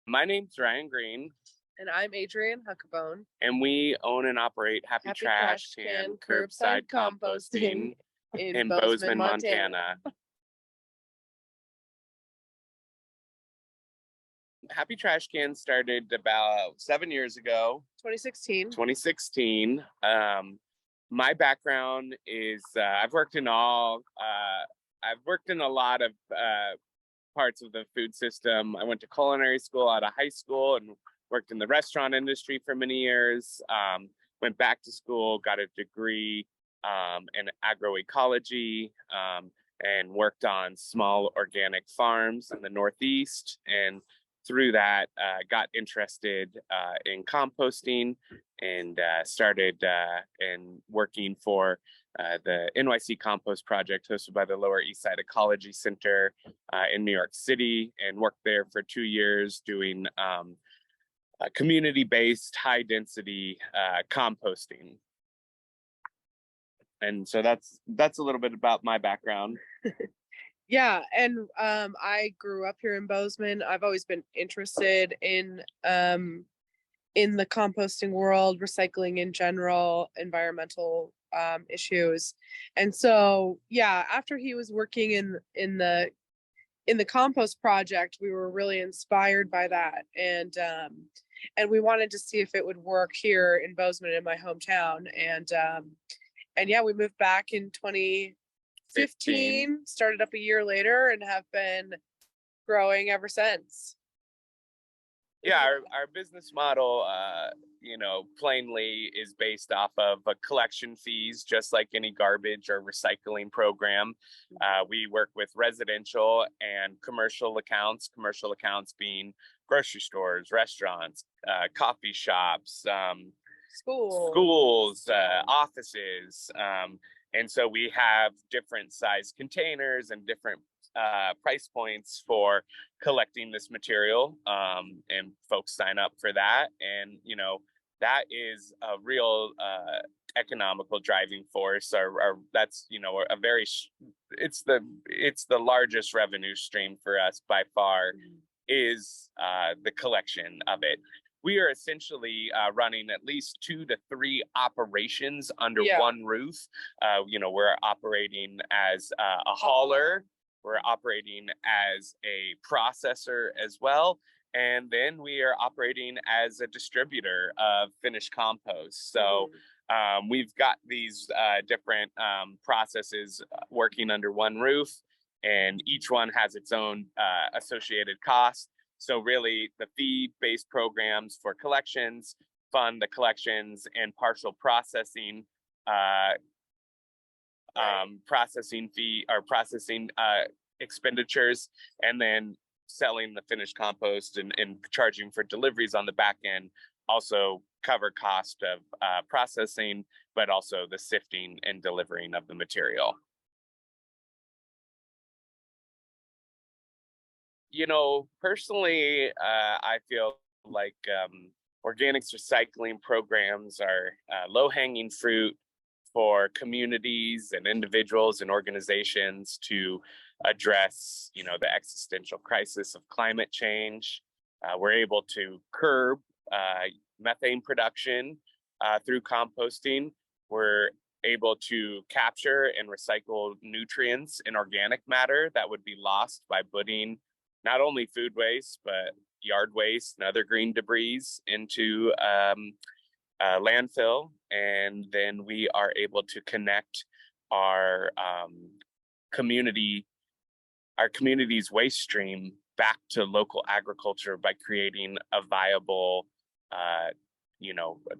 My name's Ryan Green, And I'm Adrienne Huckabone. and we own and operate Happy Trash Can Curbside Composting in Bozeman, Montana. Happy Trash Can started about 7 years ago, 2016. 2016. My background is I've worked in a lot of parts of the food system. I went to culinary school out of high school and worked in the restaurant industry for many years. Went back to school, got a degree in agroecology, and worked on small organic farms in the Northeast. And through that, got interested in composting and started in working for the NYC Compost Project hosted by the Lower East Side Ecology Center in New York City, and worked there for 2 years doing community-based, high-density composting. And so that's a little bit about my background. Yeah, and I grew up here in Bozeman. I've always been interested in the composting world, recycling in general, environmental issues. And so, yeah, after he was working in the compost project, we were really inspired by that, and we wanted to see if it would work here in Bozeman, in my hometown. And yeah, we moved back in 2015, started up a year later, and have been growing ever since. Yeah, our business model, plainly is based off of collection fees, just like any garbage or recycling program. We work with residential and commercial accounts being grocery stores, restaurants, coffee shops, schools, offices. And so we have different size containers and different price points for collecting this material, and folks sign up for that. And, that is a real economical driving force, or that's, it's the largest revenue stream for us by far, is the collection of it. We are essentially running at least 2 to 3 operations under one roof. We're operating as a hauler, we're operating as a processor as well, and then we are operating as a distributor of finished compost. So we've got these different processes working under one roof, and each one has its own associated costs. So really, the fee-based programs for collections fund the collections and partial processing fee or processing expenditures, and then selling the finished compost and charging for deliveries on the back end also cover cost of processing, but also the sifting and delivering of the material. Personally, I feel like organics recycling programs are low-hanging fruit for communities and individuals and organizations to address, the existential crisis of climate change. We're able to curb methane production through composting. We're able to capture and recycle nutrients and organic matter that would be lost by putting not only food waste, but yard waste and other green debris into landfill. And then we are able to connect our community's waste stream back to local agriculture by creating a viable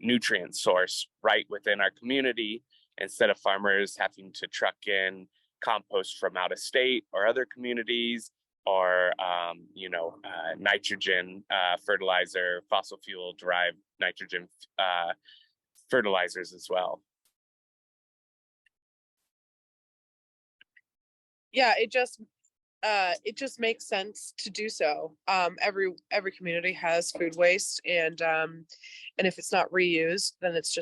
nutrient source right within our community, instead of farmers having to truck in compost from out of state or other communities, or nitrogen fertilizer, fossil fuel derived nitrogen fertilizers as well. Yeah, it just makes sense to do so. Every community has food waste, and if it's not reused, then it's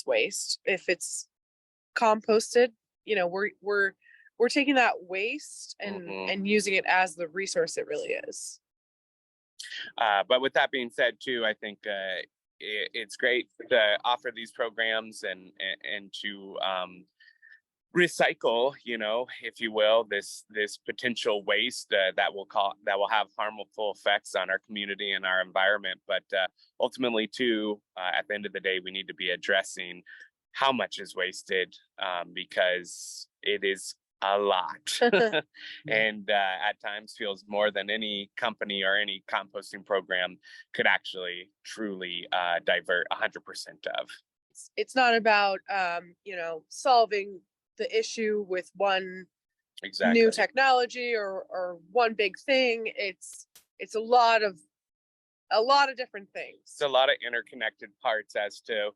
waste. If it's composted, we're taking that waste and using it as the resource it really is. But with that being said, too, I think it's great to offer these programs and to recycle, if you will, this potential waste that will have harmful effects on our community and our environment. But ultimately, too, at the end of the day, we need to be addressing how much is wasted, because it is a lot, and at times feels more than any company or any composting program could actually truly divert 100% of. It's not about solving the issue with one new technology or one big thing. It's a lot of different things. It's a lot of interconnected parts as to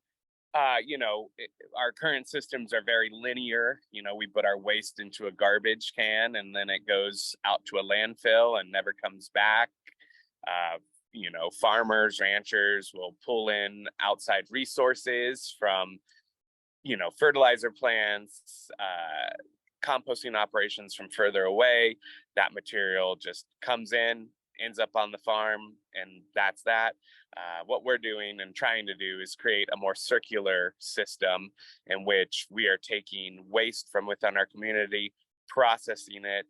our current systems are very linear. We put our waste into a garbage can and then it goes out to a landfill and never comes back. Farmers, ranchers will pull in outside resources from, fertilizer plants, composting operations from further away. That material just comes in, ends up on the farm, and that's that. What we're doing and trying to do is create a more circular system in which we are taking waste from within our community, processing it,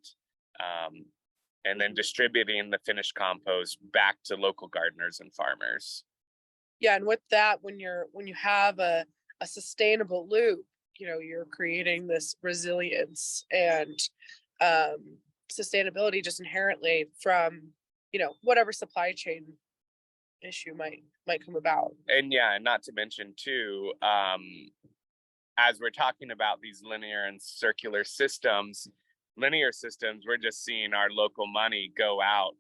and then distributing the finished compost back to local gardeners and farmers. Yeah, and with that, when you have a sustainable loop, you're creating this resilience and sustainability just inherently from whatever supply chain issue might come about. And not to mention too, as we're talking about these linear and circular systems, we're just seeing our local money go out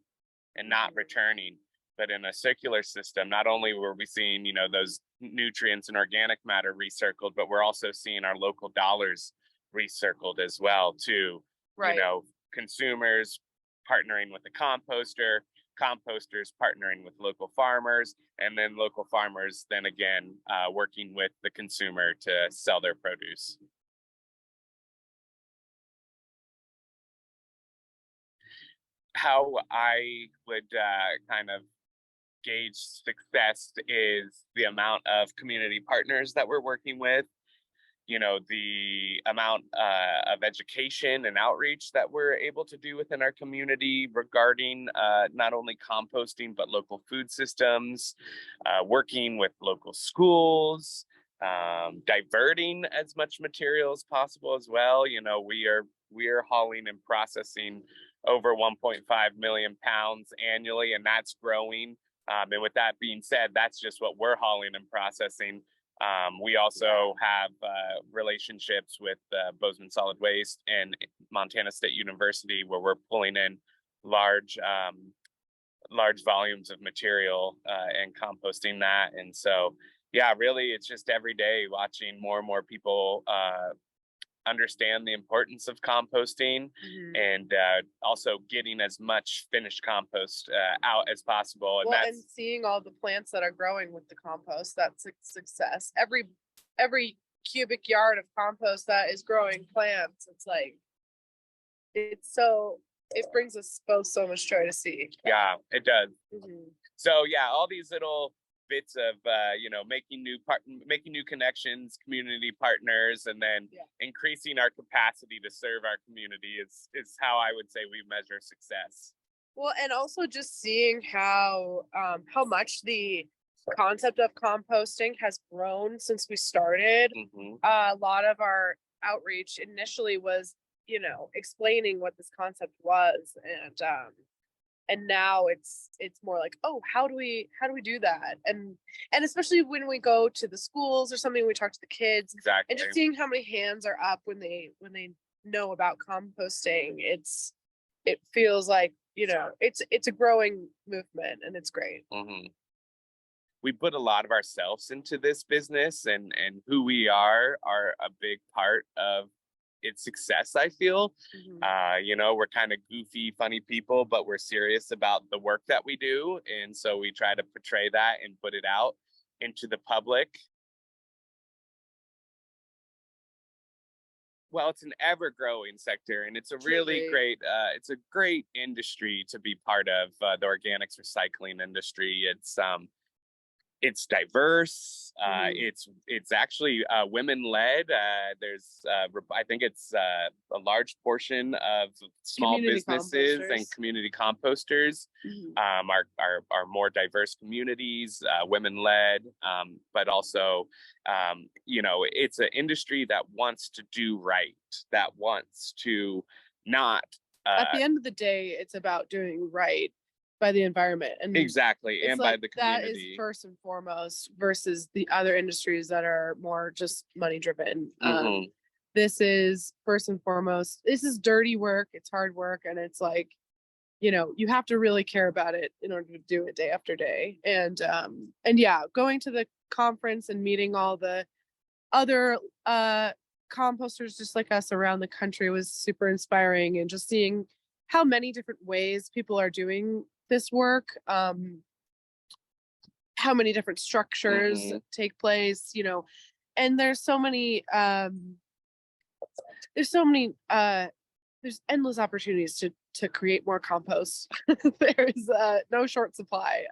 and not returning. But in a circular system, not only were we seeing, those nutrients and organic matter recircled, but we're also seeing our local dollars recircled as well too. Right. Consumers partnering with the composter, composters partnering with local farmers, and then local farmers then again working with the consumer to sell their produce. How I would kind of gauge success is the amount of community partners that we're working with, the amount of education and outreach that we're able to do within our community regarding not only composting, but local food systems, working with local schools, diverting as much material as possible as well. We are hauling and processing over 1.5 million pounds annually, and that's growing. And with that being said, that's just what we're hauling and processing. We also have relationships with Bozeman Solid Waste and Montana State University, where we're pulling in large volumes of material and composting that. And so, really, it's just every day watching more and more people understand the importance of composting, and also getting as much finished compost out as possible. And seeing all the plants that are growing with the compost, that's a success. Every cubic yard of compost that is growing plants, it brings us both so much joy to see. Yeah, it does. So all these little bits of making new connections, community partners, and then increasing our capacity to serve our community is how I would say we measure success. Well, and also just seeing how much the concept of composting has grown since we started. A lot of our outreach initially was explaining what this concept was, and now it's more like, oh, how do we do that, and especially when we go to the schools or something, we talk to the kids, and just seeing how many hands are up when they know about composting. It feels like it's a growing movement, and it's great. We put a lot of ourselves into this business, and who we are a big part of its success, I feel. We're kind of goofy, funny people, but we're serious about the work that we do. And so we try to portray that and put it out into the public. well, it's an ever-growing sector, and it's a really great it's a great industry to be part of, the organics recycling industry. It's diverse. It's actually women led. There's I think it's a large portion of small Community businesses and composters. community composters are more diverse communities, women led, but also it's an industry that wants to do right, that wants to not. At the end of the day, it's about doing right by the environment, and Exactly, and by the that is community. first and foremost versus the other industries that are more just money driven. This is first and foremost, this is dirty work, it's hard work, and it's like, you have to really care about it in order to do it day after day. And yeah, going to the conference and meeting all the other composters just like us around the country was super inspiring, and just seeing how many different ways people are doing this work, how many different structures take place, and there's endless opportunities to create more compost. There's no short supply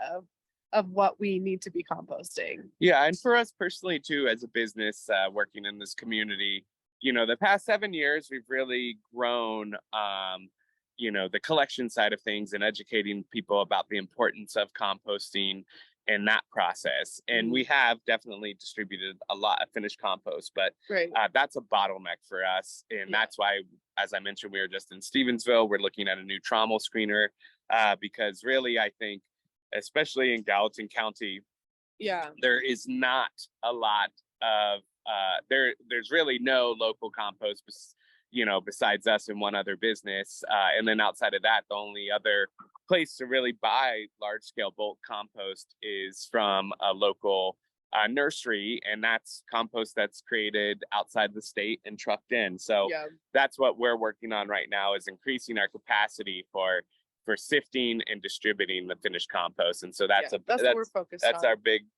of what we need to be composting. Yeah, and for us personally too, as a business working in this community, the past 7 years we've really grown the collection side of things and educating people about the importance of composting and that process. And we have definitely distributed a lot of finished compost, but that's a bottleneck for us. And that's why, as I mentioned, we were just in Stevensville. We're looking at a new trommel screener because really, I think, especially in Gallatin County, there is not a lot of there's really no local compost besides us and one other business. And then outside of that, the only other place to really buy large scale bulk compost is from a local nursery, and that's compost that's created outside the state and trucked in. So that's what we're working on right now, is increasing our capacity for sifting and distributing the finished compost. And so that's what we're focused on.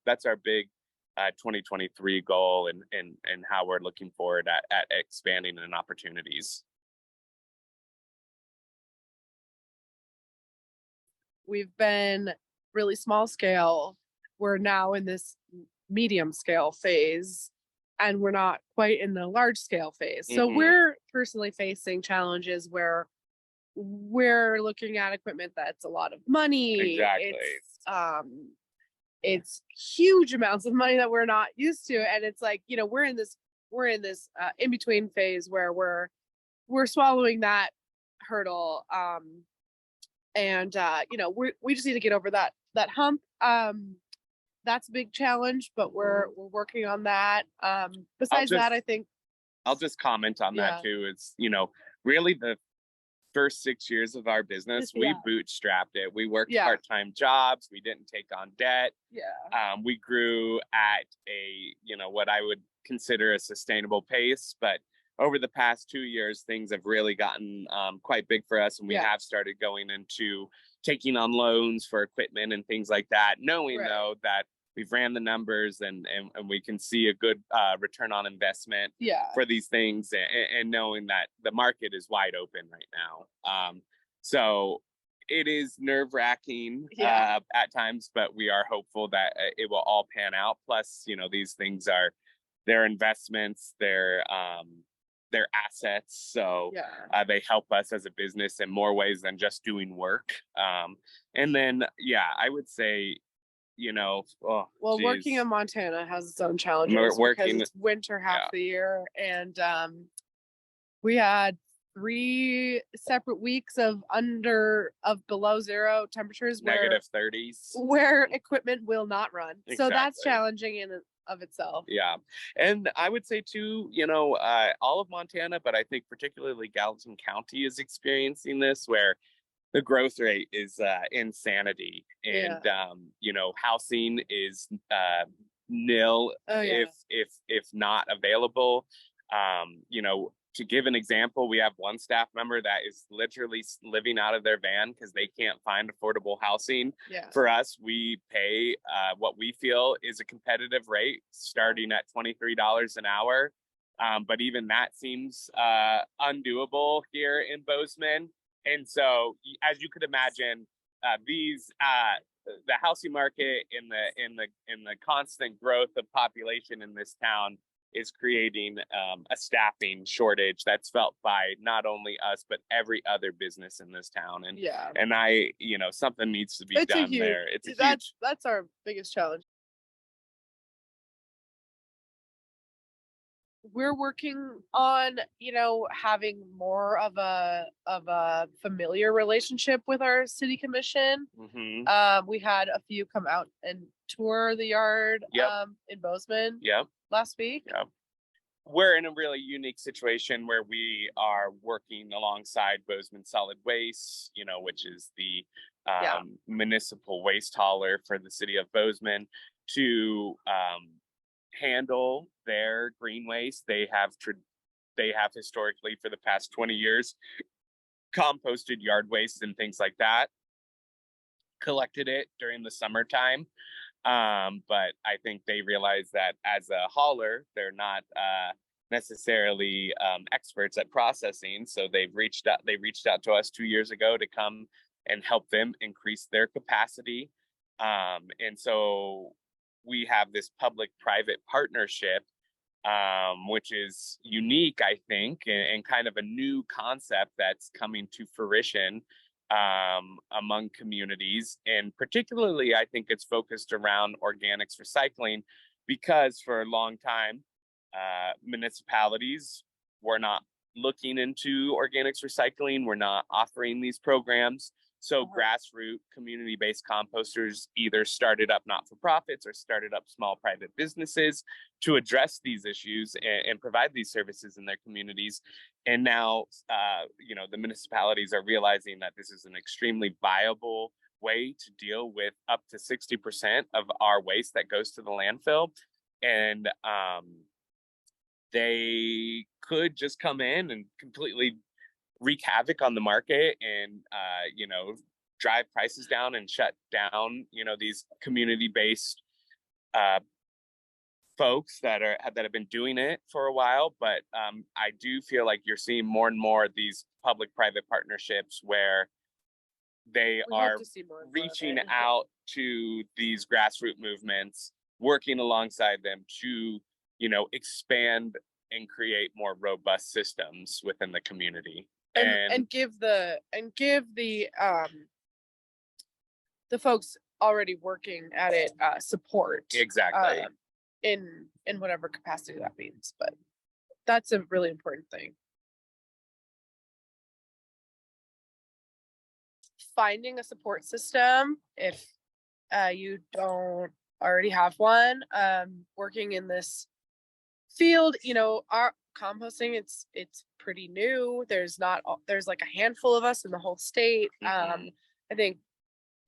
That's our big 2023 goal, and how we're looking forward at expanding and opportunities. We've been really small scale. We're now in this medium scale phase, and we're not quite in the large scale phase. So we're personally facing challenges where we're looking at equipment that's a lot of money. Exactly. It's huge amounts of money that we're not used to, and it's like, we're in this in between phase where we're swallowing that hurdle, and we just need to get over that hump. That's a big challenge, but we're working on that. Besides that, I think I'll just comment on that too. It's really the first 6 years of our business, we bootstrapped it. We worked part-time jobs. We didn't take on debt. We grew at a, what I would consider a sustainable pace. But over the past 2 years, things have really gotten quite big for us. And we have started going into taking on loans for equipment and things like that, knowing though that we've ran the numbers and we can see a good return on investment for these things, and knowing that the market is wide open right now. So it is nerve-wracking at times, but we are hopeful that it will all pan out. Plus, these things are their investments, their assets. So they help us as a business in more ways than just doing work. And then, I would say, working in Montana has its own challenges because it's winter half the year, and we had 3 separate weeks of below zero temperatures, -30s, where equipment will not run. So that's challenging in of itself. And I would say too, all of Montana, but I think particularly Gallatin County is experiencing this, where the growth rate is insanity, and housing is nil, if not available. To give an example, we have one staff member that is literally living out of their van because they can't find affordable housing. For us, we pay what we feel is a competitive rate, starting at $23 an hour. But even that seems undoable here in Bozeman. And so, as you could imagine, these the housing market in the constant growth of population in this town is creating a staffing shortage that's felt by not only us but every other business in this town. And Yeah, and something needs to be it's a done huge. there. It's a That's huge. that's our biggest challenge. We're working on, having more of a familiar relationship with our city commission. Mm-hmm. We had a few come out and tour the yard Yep. in Bozeman Yep. last week. Yep. We're in a really unique situation where we are working alongside Bozeman Solid Waste, which is the municipal waste hauler for the city of Bozeman, to handle their green waste. They have historically, for the past 20 years, composted yard waste and things like that, collected it during the summertime. But I think they realize that as a hauler, they're not necessarily experts at processing. So they reached out to us 2 years ago to come and help them increase their capacity. And so we have this public-private partnership, which is unique, I think, and kind of a new concept that's coming to fruition among communities. And particularly, I think it's focused around organics recycling, because for a long time, municipalities were not looking into organics recycling, were not offering these programs. So grassroots community-based composters either started up not-for-profits or started up small private businesses to address these issues and provide these services in their communities. And now, the municipalities are realizing that this is an extremely viable way to deal with up to 60% of our waste that goes to the landfill. And they could just come in and completely wreak havoc on the market and drive prices down and shut down these community-based folks that have been doing it for a while. But I do feel like you're seeing more and more of these public-private partnerships where they are reaching out to these grassroots movements, working alongside them to expand and create more robust systems within the community. And give the folks already working at it support. Exactly. In whatever capacity that means. But that's a really important thing. Finding a support system, if you don't already have one, working in this field, our composting, it's pretty new. There's like a handful of us in the whole state. I think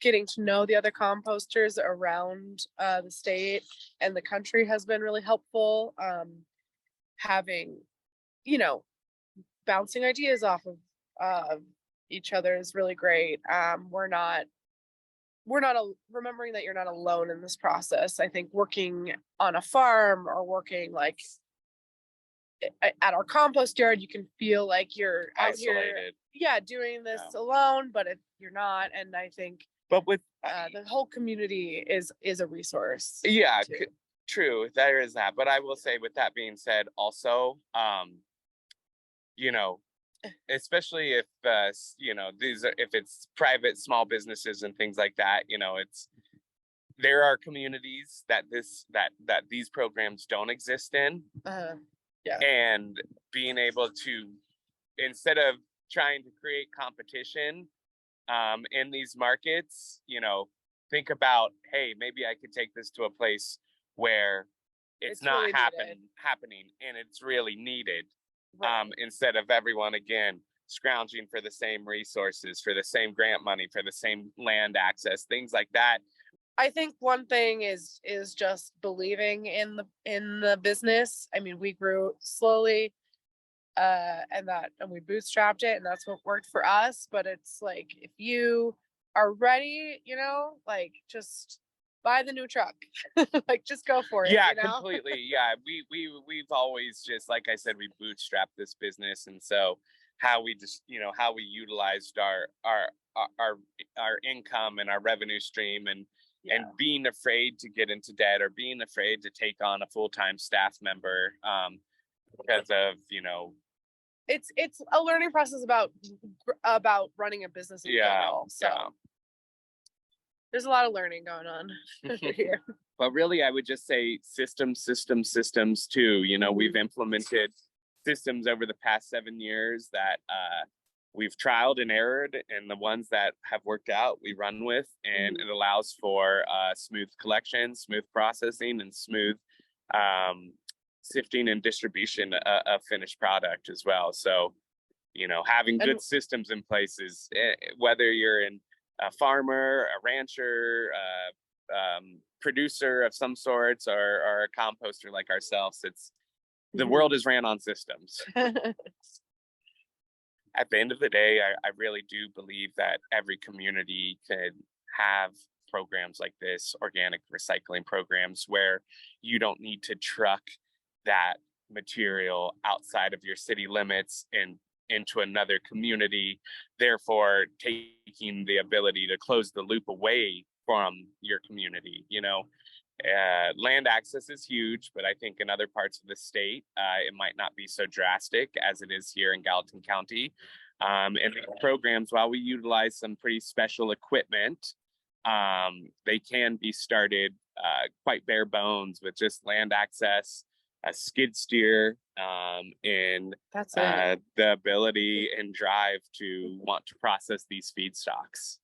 getting to know the other composters around the state and the country has been really helpful. Having, bouncing ideas off of each other is really great. Remembering that you're not alone in this process. I think working on a farm or working like at our compost yard, you can feel like you're isolated. Doing this alone, but you're not. And I think with the whole community is a resource. Yeah, true. There is that. But I will say, with that being said, also, especially if if it's private small businesses and things like that, there are communities that these programs don't exist in. And being able to, instead of trying to create competition in these markets, think about, hey, maybe I could take this to a place where it's not really happening and it's really needed. Right. Instead of everyone, again, scrounging for the same resources, for the same grant money, for the same land access, things like that. I think one thing is just believing in the business. I mean, we grew slowly, and we bootstrapped it, and that's what worked for us. But it's like, if you are ready, just buy the new truck. Like, just go for it. Yeah, You know? completely. Yeah, we've always just, like I said, we bootstrapped this business, and so how we just, how we utilized our income and our revenue stream, and Yeah. being afraid to get into debt or being afraid to take on a full-time staff member, because of It's a learning process about running a business in general. So yeah. there's a lot of learning going on here. But really, I would just say systems too. We've implemented systems over the past 7 years that we've trialed and errored, and the ones that have worked out, we run with, and it allows for smooth collection, smooth processing, and smooth sifting and distribution of finished product as well. So, having good systems in place is, whether you're a farmer, a rancher, producer of some sorts, or a composter like ourselves, the world is ran on systems. At the end of the day, I really do believe that every community could have programs like this, organic recycling programs, where you don't need to truck that material outside of your city limits and into another community, therefore taking the ability to close the loop away from your community. Land access is huge, but I think in other parts of the state, it might not be so drastic as it is here in Gallatin County. And the programs, while we utilize some pretty special equipment, they can be started quite bare bones with just land access, a skid steer, and That's it. the ability and drive to want to process these feedstocks.